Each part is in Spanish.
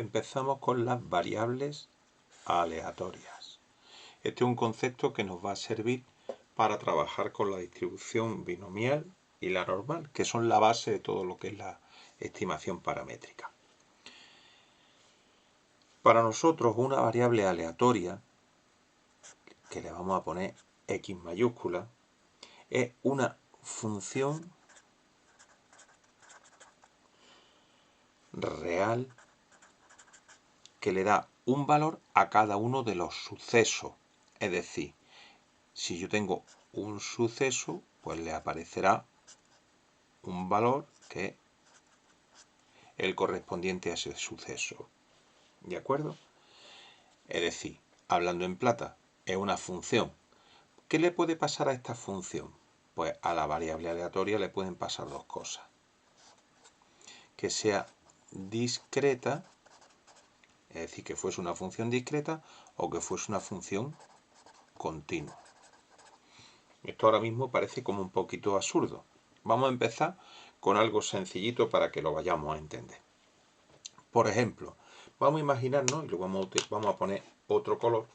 empezamos con las variables aleatorias. Este es un concepto que nos va a servir para trabajar con la distribución binomial y la normal, que son la base de todo lo que es la estimación paramétrica. Para nosotros una variable aleatoria, que le vamos a poner X mayúscula, es una función real que le da un valor a cada uno de los sucesos. Es decir, si yo tengo un suceso, pues le aparecerá un valor que es el correspondiente a ese suceso. ¿De acuerdo? Es decir, hablando en plata, es una función. ¿Qué le puede pasar a esta función? Pues a la variable aleatoria le pueden pasar dos cosas. Que sea discreta, es decir, que fuese una función discreta, o que fuese una función continua. Esto ahora mismo parece como un poquito absurdo. Vamos a empezar con algo sencillito para que lo vayamos a entender. Por ejemplo, vamos a imaginarnos, y lo vamos a poner otro color,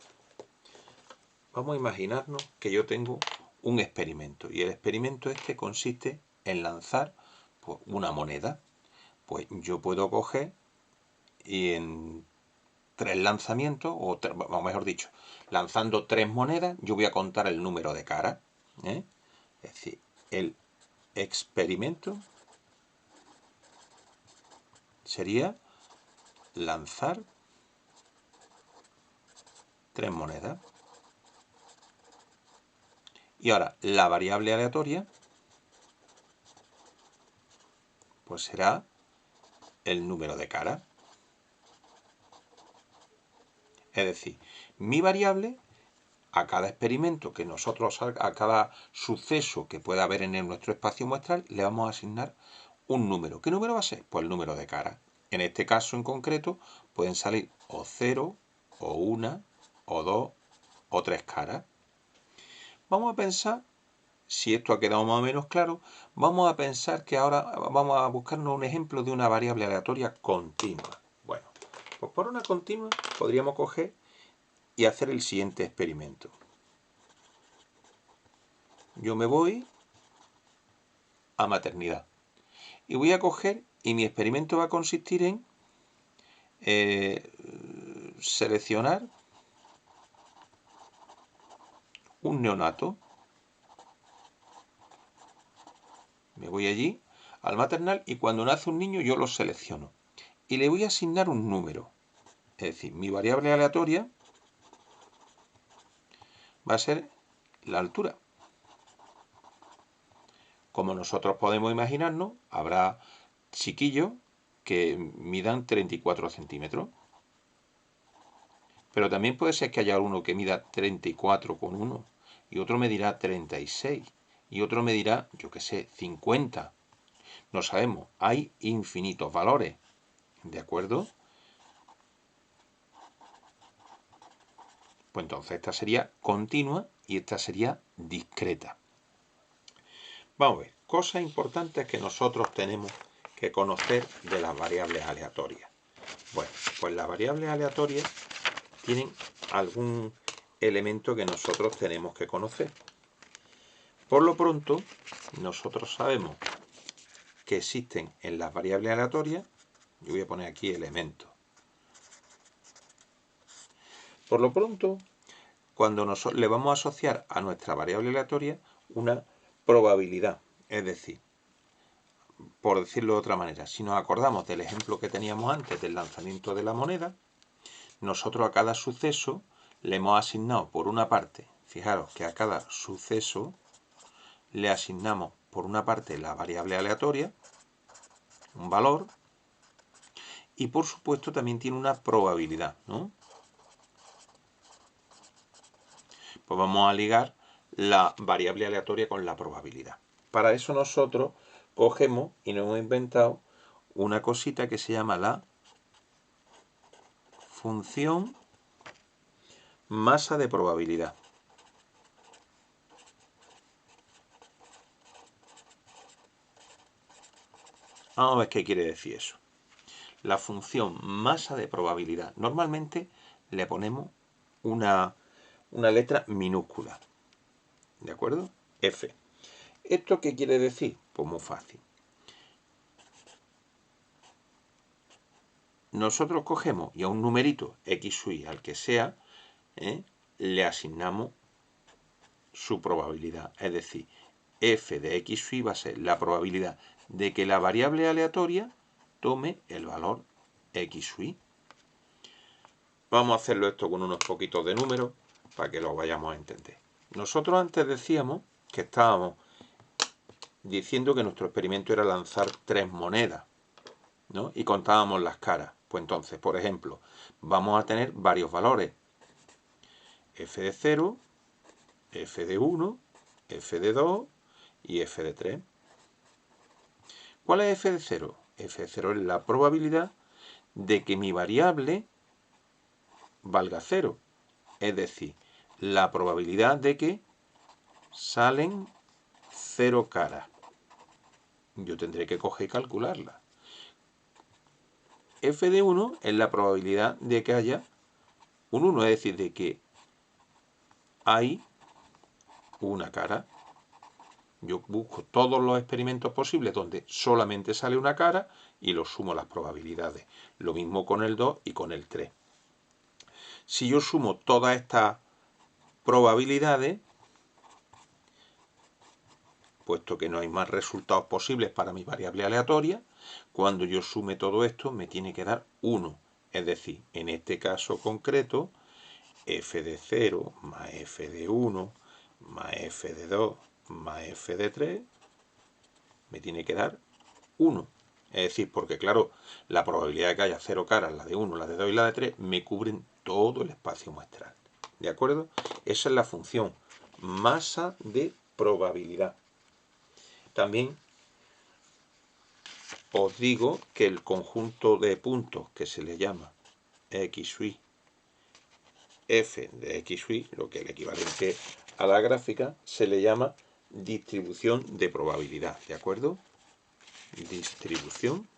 vamos a imaginarnos que yo tengo un experimento, y el experimento este consiste en lanzar pues, una moneda. Pues yo puedo coger y en 3 lanzamientos, o mejor dicho, lanzando 3 monedas, yo voy a contar el número de caras. Es decir, el experimento sería lanzar 3 monedas. Y ahora, la variable aleatoria, pues será el número de caras. Es decir, mi variable, a cada experimento que nosotros, a cada suceso que pueda haber en nuestro espacio muestral, le vamos a asignar un número. ¿Qué número va a ser? Pues el número de caras. En este caso en concreto, pueden salir o 0, o 1, o 2, o 3 caras. Vamos a pensar, si esto ha quedado más o menos claro, vamos a pensar que ahora vamos a buscarnos un ejemplo de una variable aleatoria continua. Bueno, pues por una continua podríamos coger y hacer el siguiente experimento. Yo me voy a maternidad y voy a coger, y mi experimento va a consistir en seleccionar un neonato. Me voy allí al maternal y cuando nace un niño yo lo selecciono y le voy a asignar un número. Es decir, mi variable aleatoria va a ser la altura. Como nosotros podemos imaginarnos, habrá chiquillos que midan 34 centímetros. Pero también puede ser que haya uno que mida 34,1 y otro me dirá 36 y otro me dirá, yo qué sé, 50. No sabemos, hay infinitos valores, ¿de acuerdo? Pues entonces esta sería continua y esta sería discreta. Vamos a ver, cosas importantes que nosotros tenemos que conocer de las variables aleatorias. Bueno, pues las variables aleatorias tienen algún elemento que nosotros tenemos que conocer. Por lo pronto, nosotros sabemos que existen en las variables aleatorias, yo voy a poner aquí elementos. Por lo pronto, cuando le vamos a asociar a nuestra variable aleatoria una probabilidad, es decir, por decirlo de otra manera, si nos acordamos del ejemplo que teníamos antes del lanzamiento de la moneda, nosotros a cada suceso le hemos asignado por una parte, fijaros que a cada suceso le asignamos por una parte la variable aleatoria, un valor, y por supuesto también tiene una probabilidad, ¿no? Pues vamos a ligar la variable aleatoria con la probabilidad. Para eso nosotros cogemos y nos hemos inventado una cosita que se llama la función masa de probabilidad. Vamos a ver qué quiere decir eso. la función masa de probabilidad. Normalmente le ponemos una letra minúscula, ¿de acuerdo? F. ¿Esto qué quiere decir? Pues muy fácil. Nosotros cogemos y a un numerito x sub i al que sea, le asignamos su probabilidad. Es decir, f de x sub i va a ser la probabilidad de que la variable aleatoria tome el valor x sub i. Vamos a hacerlo esto con unos poquitos de números para que lo vayamos a entender. Nosotros antes decíamos que estábamos diciendo que nuestro experimento era lanzar 3 monedas, ¿no? Y contábamos las caras. Pues entonces, por ejemplo, vamos a tener varios valores. F de 0, F de 1, F de 2 y F de 3. ¿Cuál es F de 0? F de 0 es la probabilidad de que mi variable valga 0. Es decir, la probabilidad de que salen 0 caras. Yo tendré que coger y calcularla. F de 1 es la probabilidad de que haya un 1, es decir, de que hay una cara. Yo busco todos los experimentos posibles donde solamente sale una cara y los sumo las probabilidades. Lo mismo con el 2 y con el 3. Si yo sumo todas estas probabilidades, puesto que no hay más resultados posibles para mi variable aleatoria, cuando yo sume todo esto me tiene que dar 1. Es decir, en este caso concreto, f de 0 más f de 1 más f de 2 más f de 3 me tiene que dar 1. Es decir, porque claro, la probabilidad de que haya 0 caras, la de 1, la de 2 y la de 3, me cubren todo el espacio muestral. ¿De acuerdo? Esa es la función masa de probabilidad. También os digo que el conjunto de puntos que se le llama x sub i, f de x sub i, lo que es el equivalente a la gráfica, se le llama distribución de probabilidad, ¿de acuerdo? Distribución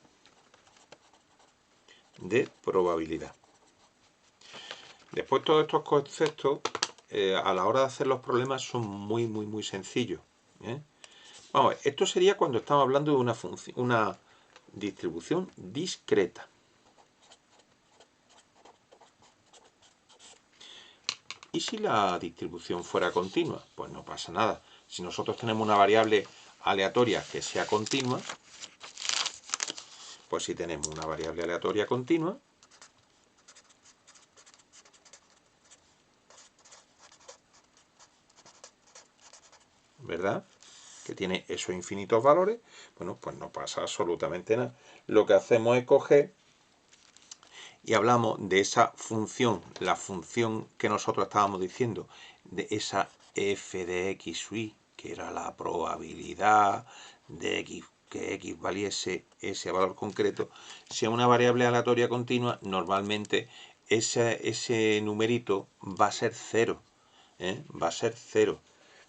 de probabilidad. Después todos estos conceptos a la hora de hacer los problemas son muy sencillos. Vamos a ver, esto sería cuando estamos hablando de una distribución discreta. ¿Y si la distribución fuera continua? Pues no pasa nada. Si nosotros tenemos una variable aleatoria que sea continua, pues si tenemos una variable aleatoria continua, ¿verdad? Que tiene esos infinitos valores, bueno, pues no pasa absolutamente nada. Lo que hacemos es coger y hablamos de esa función, la función que nosotros estábamos diciendo, de esa f de x sub i, que era la probabilidad de x, que x valiese ese valor concreto. Si es una variable aleatoria continua, normalmente ese numerito va a ser 0, va a ser 0.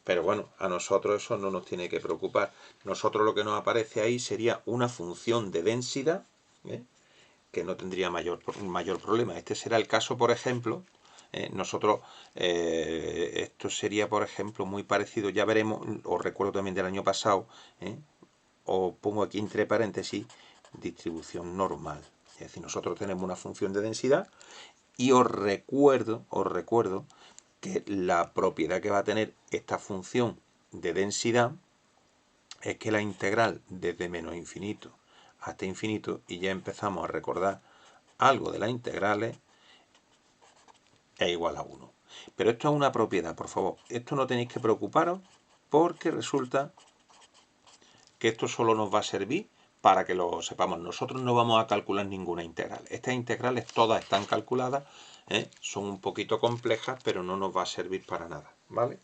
Pero bueno, a nosotros eso no nos tiene que preocupar. Nosotros lo que nos aparece ahí sería una función de densidad, que no tendría mayor problema. Este será el caso, por ejemplo, esto sería, por ejemplo, muy parecido, ya veremos, os recuerdo también del año pasado, os pongo aquí entre paréntesis, distribución normal. Es decir, nosotros tenemos una función de densidad y os recuerdo que la propiedad que va a tener esta función de densidad es que la integral desde menos infinito hasta infinito, y ya empezamos a recordar algo de las integrales, es igual a 1. Pero esto es una propiedad, por favor. Esto no tenéis que preocuparos porque resulta que esto solo nos va a servir para que lo sepamos. Nosotros no vamos a calcular ninguna integral. Estas integrales todas están calculadas, son un poquito complejas, pero no nos va a servir para nada, ¿vale?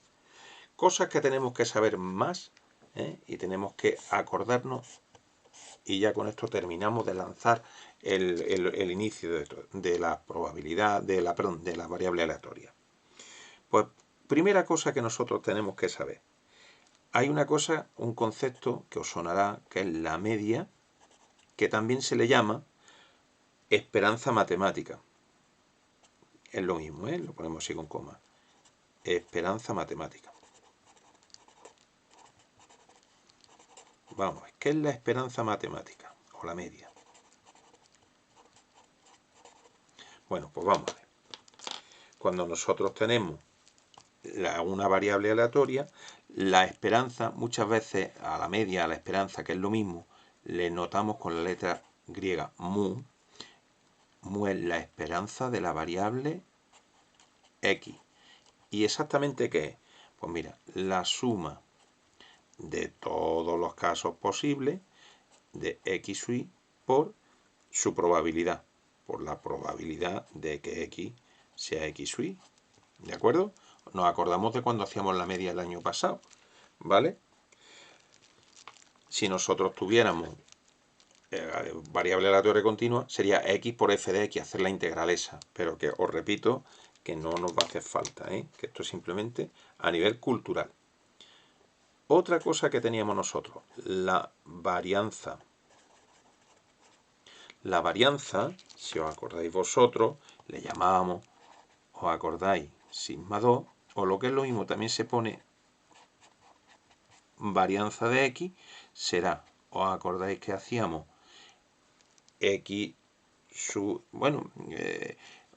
Cosas que tenemos que saber más, y tenemos que acordarnos, y ya con esto terminamos de lanzar el inicio de la probabilidad, de la variable aleatoria. Pues primera cosa que nosotros tenemos que saber. Hay una cosa, un concepto que os sonará, que es la media, que también se le llama esperanza matemática. Es lo mismo, ¿eh? Lo ponemos así con coma. Esperanza matemática. Vamos, ¿qué es la esperanza matemática? O la media. Bueno, pues vamos a ver. Cuando nosotros tenemos una variable aleatoria, la esperanza, muchas veces a la media, a la esperanza, que es lo mismo, le notamos con la letra griega mu. Mu es la esperanza de la variable x. ¿Y exactamente qué es? Pues mira, la suma de todos los casos posibles de x sub y por su probabilidad, por la probabilidad de que x sea x sub y. ¿De acuerdo? Nos acordamos de cuando hacíamos la media el año pasado, ¿vale? Si nosotros tuviéramos variable aleatoria continua, sería x por f de x, hacer la integral esa, pero que os repito que no nos va a hacer falta, que esto es simplemente a nivel cultural. Otra cosa que teníamos nosotros, la varianza. La varianza, si os acordáis vosotros, le llamábamos, os acordáis, sigma 2, o lo que es lo mismo, también se pone varianza de x, será, os acordáis que hacíamos x sub, bueno,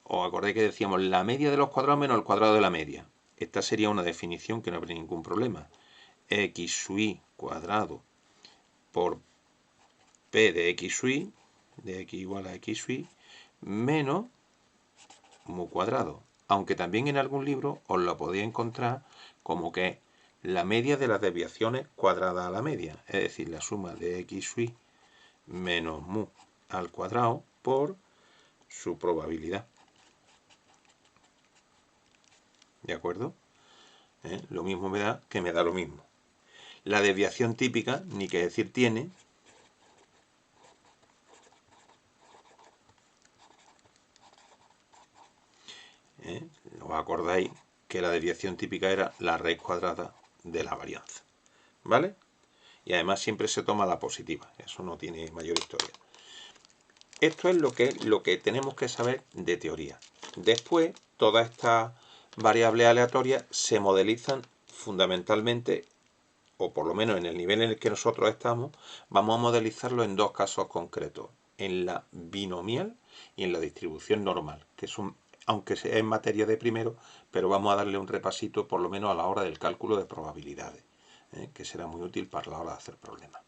os acordáis que decíamos la media de los cuadrados menos el cuadrado de la media. Esta sería una definición que no habría ningún problema. X sub y cuadrado por p de x sub y, de x igual a x sub y, menos mu cuadrado. Aunque también en algún libro os lo podéis encontrar como que la media de las desviaciones cuadrada a la media, es decir, la suma de x sub y menos mu al cuadrado por su probabilidad. ¿De acuerdo? Lo mismo me da que me da lo mismo. La desviación típica, ni que decir tiene, ¿os acordáis que la desviación típica era la raíz cuadrada de la varianza? ¿Vale? Y además siempre se toma la positiva, eso no tiene mayor historia. Esto es lo que tenemos que saber de teoría. Después, todas estas variables aleatorias se modelizan fundamentalmente, o por lo menos en el nivel en el que nosotros estamos, vamos a modelizarlo en dos casos concretos, en la binomial y en la distribución normal, que son, aunque sea en materia de primero, pero vamos a darle un repasito por lo menos a la hora del cálculo de probabilidades, que será muy útil para la hora de hacer problemas.